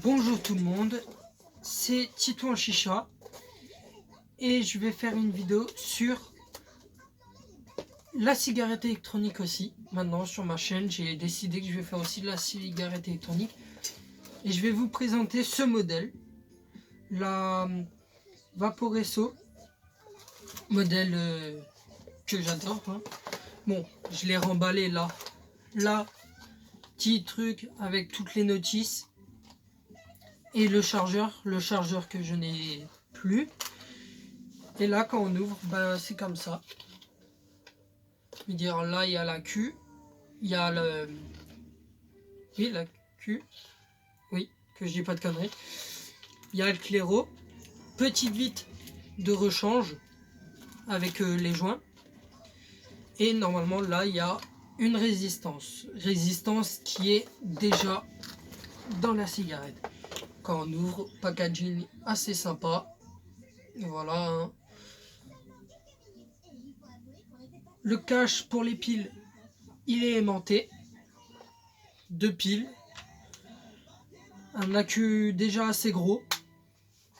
Bonjour tout le monde, c'est Titouan Chicha et je vais faire une vidéo sur la cigarette électronique aussi. Maintenant sur ma chaîne, j'ai décidé que je vais faire aussi de la cigarette électronique et je vais vous présenter ce modèle, la Vaporesso, modèle que j'adore. Bon, je l'ai remballé là, petit truc avec toutes les notices. Et le chargeur que je n'ai plus. Et là, quand on ouvre, c'est comme ça. Je veux dire, là, il y a la Q. Il y a le... Oui, la Q. Oui, que je dis pas de conneries. Il y a le claireau. Petite vitre de rechange avec les joints. Et normalement, là, il y a une résistance. Résistance qui est déjà dans la cigarette. Quand on ouvre, packaging assez sympa. Voilà. Le cache pour les piles, il est aimanté. 2 piles. Un accu déjà assez gros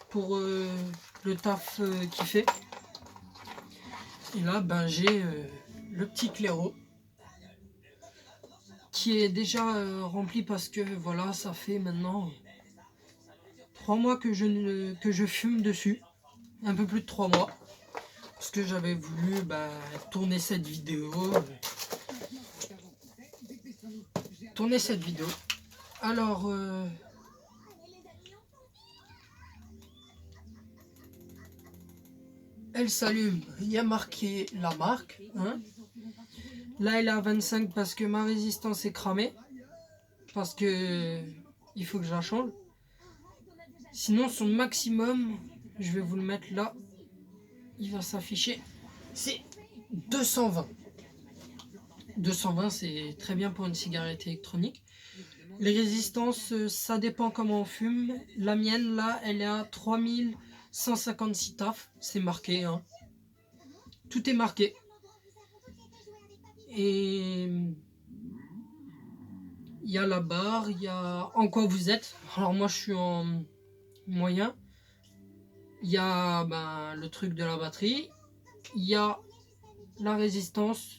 pour le taf qu'il fait. Et là, j'ai le petit claireau qui est déjà rempli parce que voilà, ça fait maintenant 3 mois que je fume dessus. Un peu plus de 3 mois. Parce que j'avais voulu tourner cette vidéo. Alors, elle s'allume, il y a marqué la marque. Là, elle est à 25 parce que ma résistance est cramée. Parce que il faut que je la change. Sinon, son maximum, je vais vous le mettre là. Il va s'afficher. C'est 220. 220, c'est très bien pour une cigarette électronique. Les résistances, ça dépend comment on fume. La mienne, là, elle est à 3156 taf. C'est marqué, hein. Tout est marqué. Et il y a la barre, il y a en quoi vous êtes. Alors moi, je suis en moyen. Il y a le truc de la batterie. Il y a la résistance.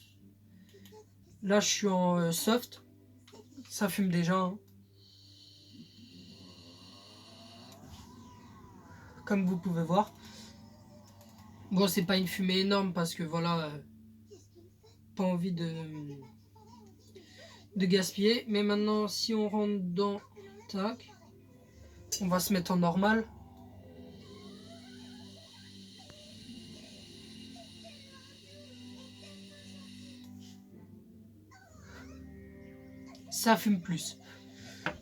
Là, je suis en soft. Ça fume déjà, hein. Comme vous pouvez voir. Bon, c'est pas une fumée énorme parce que voilà, pas envie de gaspiller. Mais maintenant, si on rentre dans... Tac. On va se mettre en normal. Ça fume plus.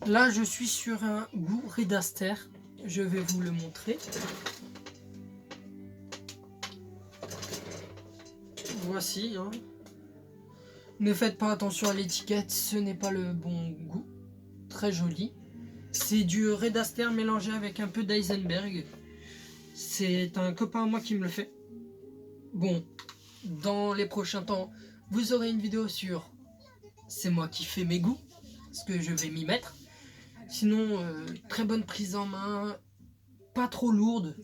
Là, je suis sur un goût Redaster. Je vais vous le montrer. Voici. Hein. Ne faites pas attention à l'étiquette, ce n'est pas le bon goût. Très joli. C'est du Redaster mélangé avec un peu d'Eisenberg. C'est un copain à moi qui me le fait. Bon, dans les prochains temps, vous aurez une vidéo sur c'est moi qui fais mes goûts, parce que je vais m'y mettre. Sinon, très bonne prise en main, pas trop lourde.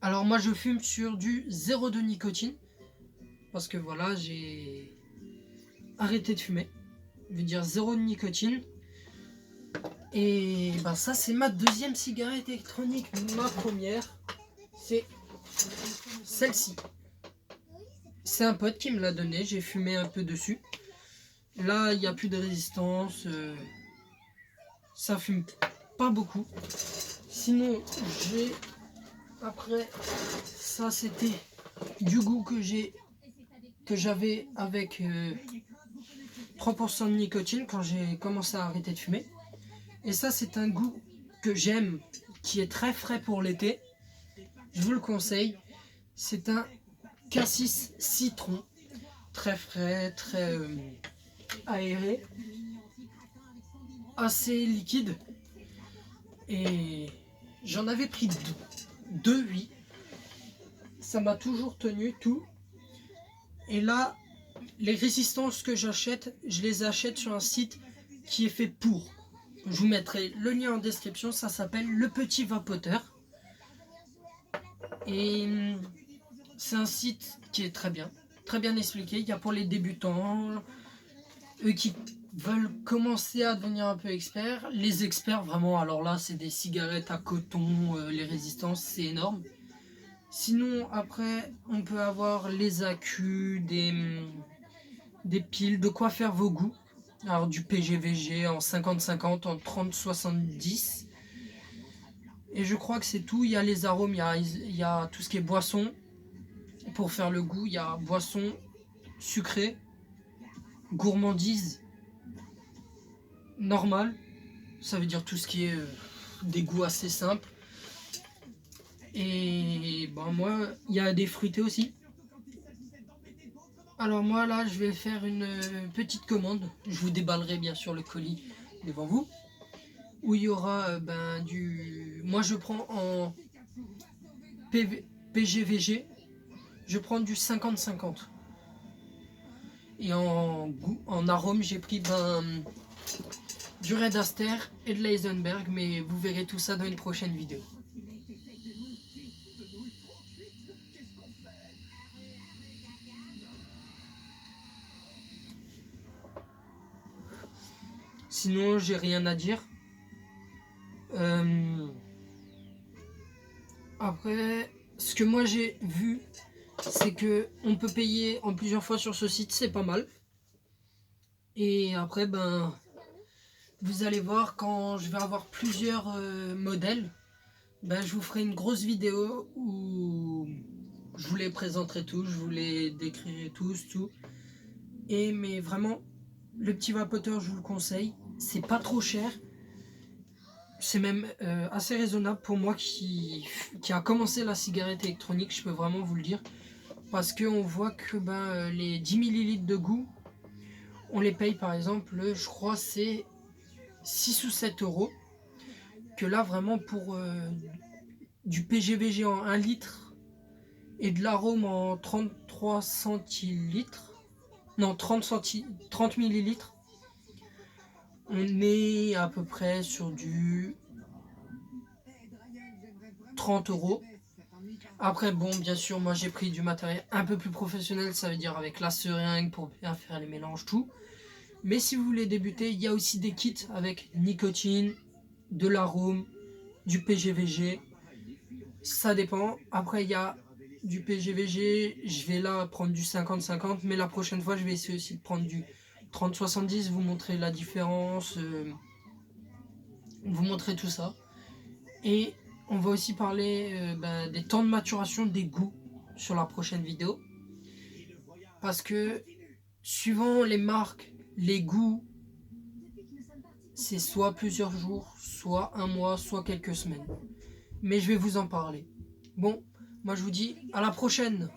Alors moi je fume sur du 0 de nicotine, parce que voilà, j'ai arrêté de fumer. Je veux dire 0 de nicotine. Et ça c'est ma deuxième cigarette électronique. Ma première, c'est celle-ci. C'est un pote qui me l'a donné, j'ai fumé un peu dessus. Là, il n'y a plus de résistance. Ça fume pas beaucoup. Sinon, j'ai... Après, ça c'était du goût que j'avais avec 3% de nicotine quand j'ai commencé à arrêter de fumer. Et ça, c'est un goût que j'aime, qui est très frais pour l'été. Je vous le conseille. C'est un cassis citron. Très frais, très aéré. Assez liquide. Et j'en avais pris deux, oui. Ça m'a toujours tenu tout. Et là, les résistances que j'achète, je les achète sur un site qui est fait pour. Je vous mettrai le lien en description, ça s'appelle Le Petit Vapoteur. Et c'est un site qui est très bien expliqué. Il y a pour les débutants, eux qui veulent commencer à devenir un peu experts. Les experts, vraiment, alors là, c'est des cigarettes à coton, les résistances, c'est énorme. Sinon, après, on peut avoir les accus, des piles, de quoi faire vos goûts. Alors du PGVG en 50-50, en 30-70. Et je crois que c'est tout. Il y a les arômes, il y a tout ce qui est boisson. Pour faire le goût, il y a boisson sucrée, gourmandise, normale. Ça veut dire tout ce qui est des goûts assez simples. Et ben moi, il y a des fruités aussi. Alors moi là, je vais faire une petite commande. Je vous déballerai bien sûr le colis devant vous. Où il y aura Moi je prends en PGVG, je prends du 50-50. Et en arôme, j'ai pris du Red Aster et de l'Eisenberg, mais vous verrez tout ça dans une prochaine vidéo. Sinon, j'ai rien à dire. Après, ce que moi j'ai vu, c'est que on peut payer en plusieurs fois sur ce site, c'est pas mal. Et après, vous allez voir quand je vais avoir plusieurs modèles, je vous ferai une grosse vidéo où je vous les présenterai tous, je vous les décrirai tous, tout. Mais vraiment, le petit vapoteur, je vous le conseille. C'est pas trop cher. C'est même assez raisonnable pour moi qui a commencé la cigarette électronique, je peux vraiment vous le dire. Parce qu'on voit que les 10 ml de goût, on les paye par exemple, je crois c'est 6 ou 7 euros. Que là vraiment pour du PGVG en 1 litre et de l'arôme en 33 centilitres, non 30 millilitres, on est à peu près sur du 30 euros. Après bon, bien sûr, moi j'ai pris du matériel un peu plus professionnel, ça veut dire avec la seringue pour bien faire les mélanges, tout. Mais si vous voulez débuter, il y a aussi des kits avec nicotine, de l'arôme, du PGVG. Ça dépend. Après, il y a du PGVG. Je vais là prendre du 50-50. Mais la prochaine fois, je vais essayer aussi de prendre du 30-70. Vous montrer la différence. Vous montrer tout ça. Et on va aussi parler des temps de maturation des goûts sur la prochaine vidéo. Parce que suivant les marques, les goûts, c'est soit plusieurs jours, soit un mois, soit quelques semaines. Mais je vais vous en parler. Bon, moi je vous dis à la prochaine.